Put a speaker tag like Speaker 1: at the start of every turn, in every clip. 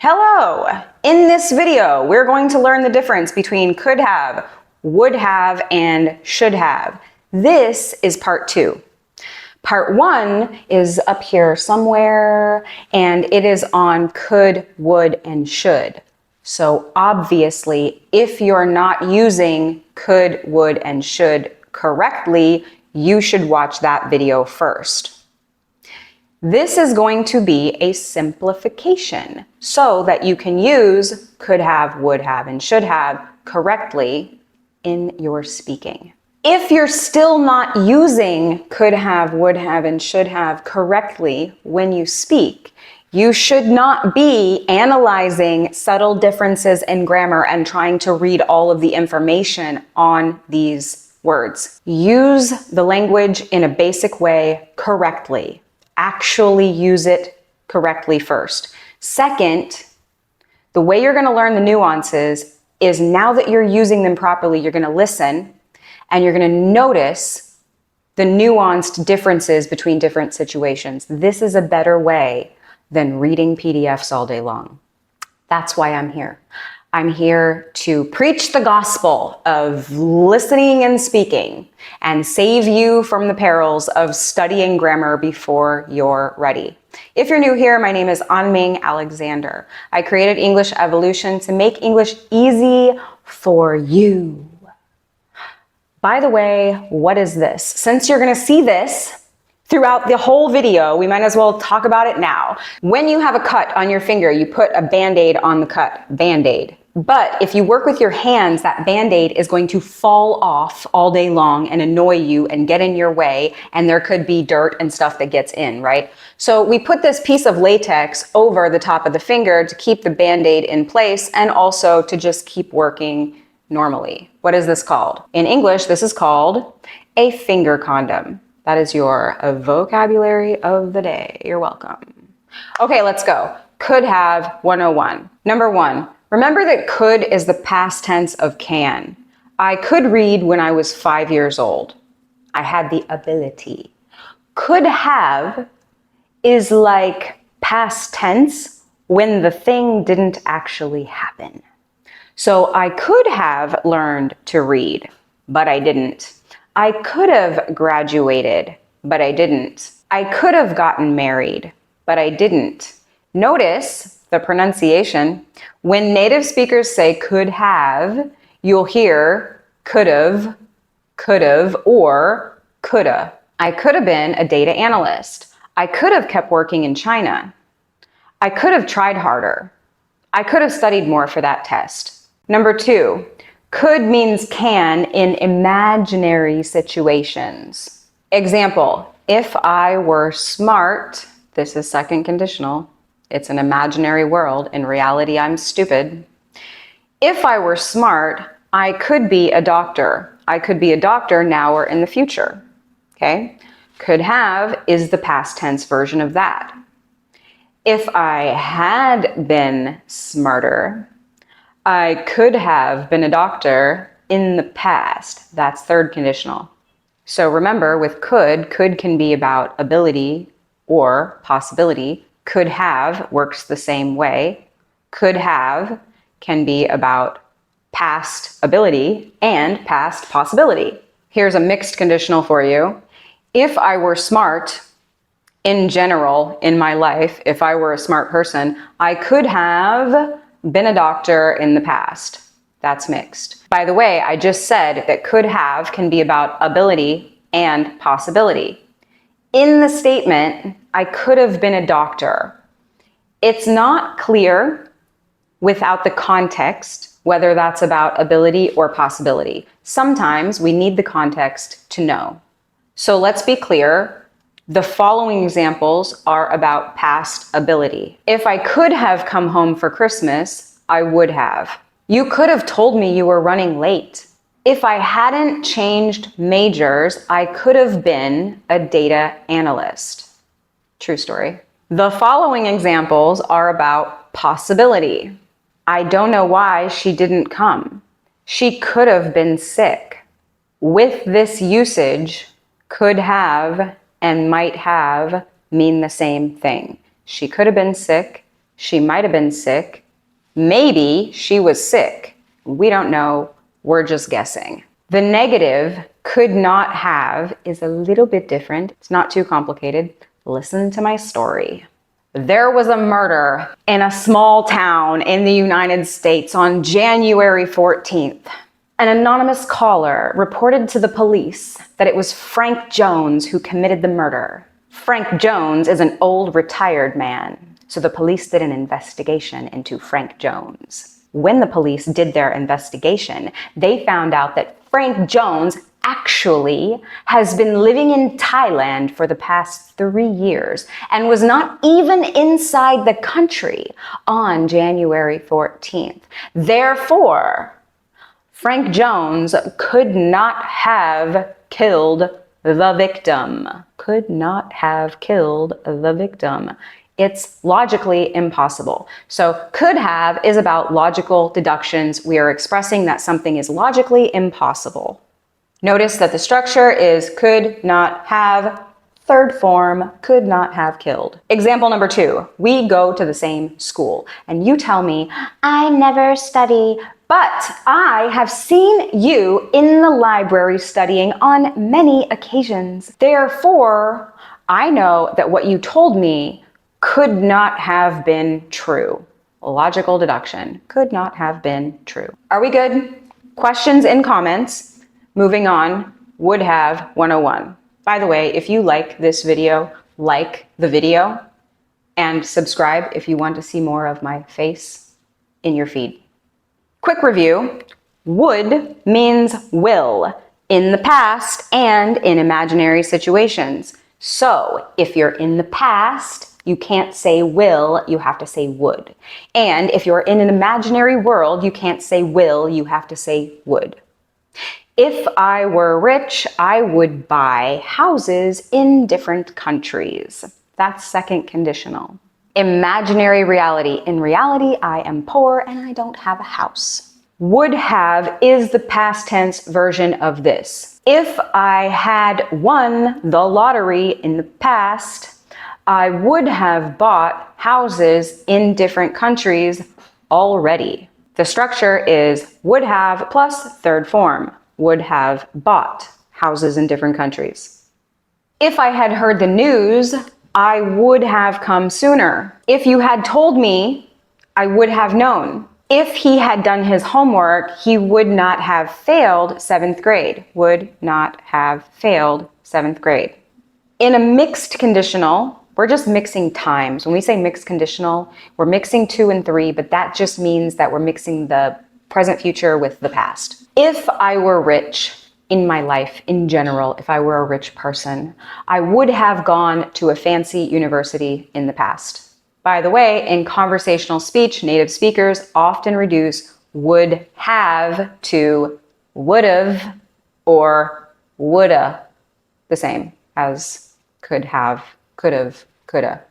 Speaker 1: Hello! In this video, we're going to learn the difference between could have, would have, and should have. This is part 2. Part 1 is up here somewhere, and it is on could, would, and should. So obviously, if you're not using could, would, and should correctly, you should watch that video first. This is going to be a simplification so that you can use could have, would have, and should have correctly in your speaking. If you're still not using could have, would have, and should have correctly when you speak, you should not be analyzing subtle differences in grammar and trying to read all of the information on these words. Use the language in a basic way correctly. Actually use it correctly first. Second, the way you're going to learn the nuances is now that you're using them properly, you're going to listen and you're going to notice the nuanced differences between different situations. This is a better way than reading PDFs all day long. That's why I'm here. I'm here to preach the gospel of listening and speaking and save you from the perils of studying grammar before you're ready. If you're new here, my name is Anming Alexander. I created English Evolution to make English easy for you. By the way, what is this? Since you're going to see this throughout the whole video, we might as well talk about it now. When you have a cut on your finger, you put a Band-Aid on the cut, Band-Aid. But if you work with your hands, that Band-Aid is going to fall off all day long and annoy you and get in your way, and there could be dirt and stuff that gets in, right? So we put this piece of latex over the top of the finger to keep the Band-Aid in place and also to just keep working normally. What is this called? In English, this is called a finger condom. That is your vocabulary of the day. You're welcome. Okay, let's go. Could have 101. Number 1, remember that could is the past tense of can. I could read when I was 5 years old. I had the ability. Could have is like past tense when the thing didn't actually happen. So I could have learned to read, but I didn't. I could have graduated, but I didn't. I could have gotten married, but I didn't. Notice the pronunciation. When native speakers say could have, you'll hear could've, or coulda. I could have been a data analyst. I could have kept working in China. I could have tried harder. I could have studied more for that test. Number 2. Could means can in imaginary situations. Example, if I were smart, this is second conditional. It's an imaginary world. In reality, I'm stupid. If I were smart, I could be a doctor. I could be a doctor now or in the future. Okay? Could have is the past tense version of that. If I had been smarter, I could have been a doctor in the past. That's third conditional. So remember, with could can be about ability or possibility. Could have works the same way. Could have can be about past ability and past possibility. Here's a mixed conditional for you. If I were smart, in general, in my life, if I were a smart person, I could have been a doctor in the past. That's mixed. By the way, I just said that could have can be about ability and possibility. In the statement, I could have been a doctor. It's not clear without the context whether that's about ability or possibility. Sometimes we need the context to know. So let's be clear. The following examples are about past ability. If I could have come home for Christmas, I would have. You could have told me you were running late. If I hadn't changed majors, I could have been a data analyst. True story. The following examples are about possibility. I don't know why she didn't come. She could have been sick. With this usage, could have and might have mean the same thing. She could have been sick. She might have been sick. Maybe she was sick. We don't know. We're just guessing. The negative, could not have, is a little bit different. It's not too complicated. Listen to my story. There was a murder in a small town in the United States on January 14th. An anonymous caller reported to the police that it was Frank Jones who committed the murder. Frank Jones is an old retired man, so the police did an investigation into Frank Jones. When the police did their investigation, they found out that Frank Jones actually has been living in Thailand for the past 3 years and was not even inside the country on January 14th. Therefore, Frank Jones could not have killed the victim. Could not have killed the victim. It's logically impossible. So could have is about logical deductions. We are expressing that something is logically impossible. Notice that the structure is could not have, third form, could not have killed. Example number 2, we go to the same school and you tell me, I never study, but I have seen you in the library studying on many occasions. Therefore, I know that what you told me could not have been true. Logical deduction, could not have been true. Are we good? Questions in comments. Moving on, would have 101. By the way, if you like this video, like the video and subscribe if you want to see more of my face in your feed. Quick review, would means will in the past and in imaginary situations. So if you're in the past, you can't say will, you have to say would. And if you're in an imaginary world, you can't say will, you have to say would. If I were rich, I would buy houses in different countries. That's second conditional. Imaginary reality. In reality, I am poor and I don't have a house. Would have is the past tense version of this. If I had won the lottery in the past, I would have bought houses in different countries already. The structure is would have plus third form. Would have bought houses in different countries. If I had heard the news, I would have come sooner. If you had told me, I would have known. If he had done his homework, he would not have failed 7th grade. Would not have failed 7th grade. In a mixed conditional, we're just mixing times. When we say mixed conditional, we're mixing 2 and 3, but that just means that we're mixing the present future with the past. If I were rich in my life in general, if I were a rich person, I would have gone to a fancy university in the past. By the way, in conversational speech, native speakers often reduce would have to would've or woulda, the same as could have, could've, coulda.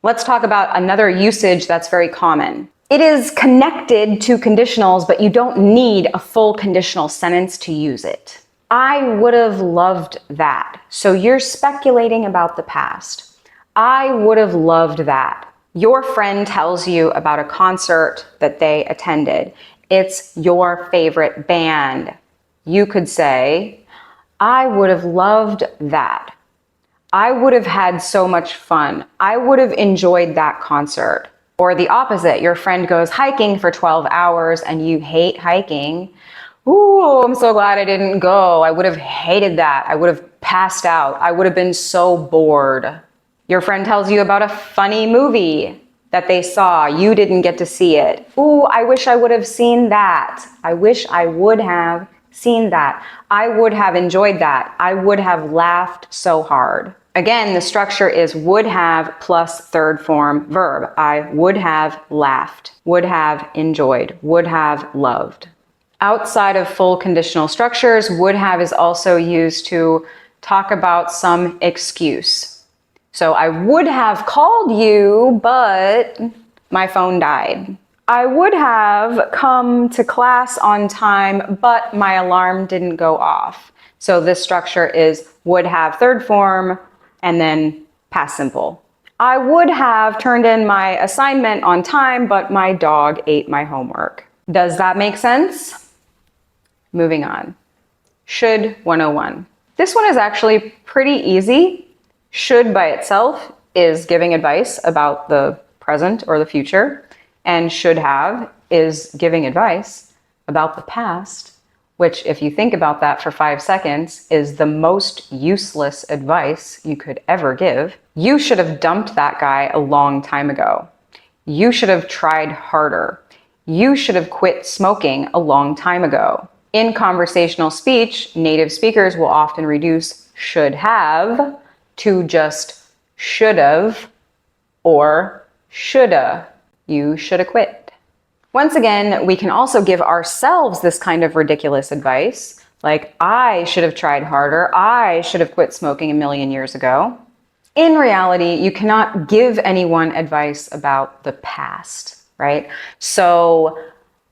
Speaker 1: Let's talk about another usage that's very common. It is connected to conditionals, but you don't need a full conditional sentence to use it. I would have loved that. So you're speculating about the past. I would have loved that. Your friend tells you about a concert that they attended. It's your favorite band. You could say, I would have loved that. I would have had so much fun. I would have enjoyed that concert. Or the opposite, your friend goes hiking for 12 hours and you hate hiking. Ooh, I'm so glad I didn't go. I would have hated that. I would have passed out. I would have been so bored. Your friend tells you about a funny movie that they saw. You didn't get to see it. Ooh, I wish I would have seen that. I wish I would have seen that. I would have enjoyed that. I would have laughed so hard. Again, the structure is would have plus third form verb. I would have laughed, would have enjoyed, would have loved. Outside of full conditional structures, would have is also used to talk about some excuse. So I would have called you, but my phone died. I would have come to class on time, but my alarm didn't go off. So this structure is would have third form and then past simple. I would have turned in my assignment on time, but my dog ate my homework. Does that make sense? Moving on. Should 101. This one is actually pretty easy. Should by itself is giving advice about the present or the future, and should have is giving advice about the past, which, if you think about that for 5 seconds, is the most useless advice you could ever give. You should have dumped that guy a long time ago. You should have tried harder. You should have quit smoking a long time ago. In conversational speech, native speakers will often reduce should have to just should have or shoulda. You shoulda quit. Once again, we can also give ourselves this kind of ridiculous advice, like, I should have tried harder, I should have quit smoking a million years ago. In reality, you cannot give anyone advice about the past, right? So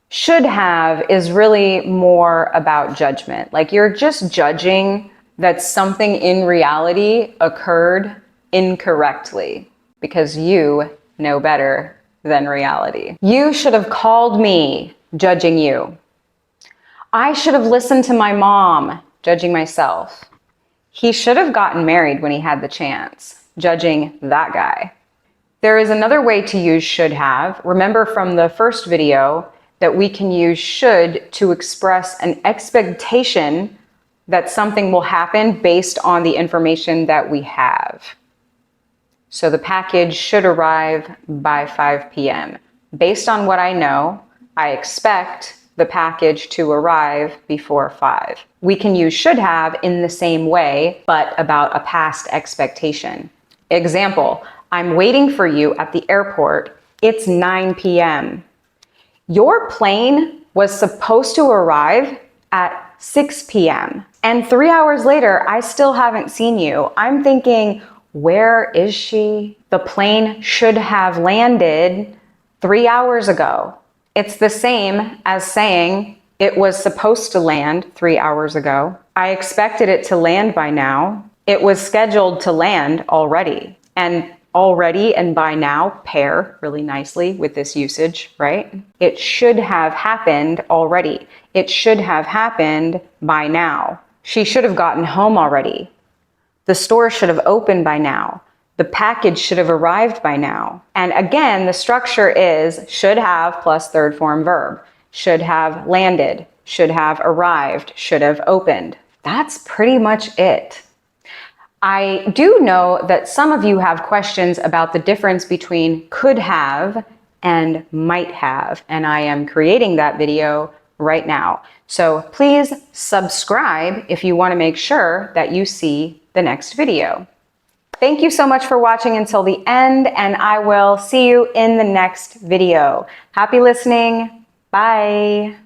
Speaker 1: should have is really more about judgment. Like, you're just judging that something in reality occurred incorrectly because you know better than reality. You should have called me, judging you. I should have listened to my mom, judging myself. He should have gotten married when he had the chance, judging that guy. There is another way to use should have. Remember from the first video that we can use should to express an expectation that something will happen based on the information that we have. So the package should arrive by 5 p.m. Based on what I know, I expect the package to arrive before 5. We can use should have in the same way, but about a past expectation. Example, I'm waiting for you at the airport. It's 9 p.m. Your plane was supposed to arrive at 6 p.m. And 3 hours later, I still haven't seen you. I'm thinking, where is she? The plane should have landed 3 hours ago. It's the same as saying it was supposed to land 3 hours ago. I expected it to land by now. It was scheduled to land already. And already and by now pair really nicely with this usage, right? It should have happened already. It should have happened by now. She should have gotten home already. The store should have opened by now. The package should have arrived by now. And again, the structure is should have plus third form verb. Should have landed, should have arrived, should have opened. That's pretty much it. I do know that some of you have questions about the difference between could have and might have, and I am creating that video right now. So please subscribe if you want to make sure that you see the next video. Thank you so much for watching until the end, and I will see you in the next video. Happy listening. Bye.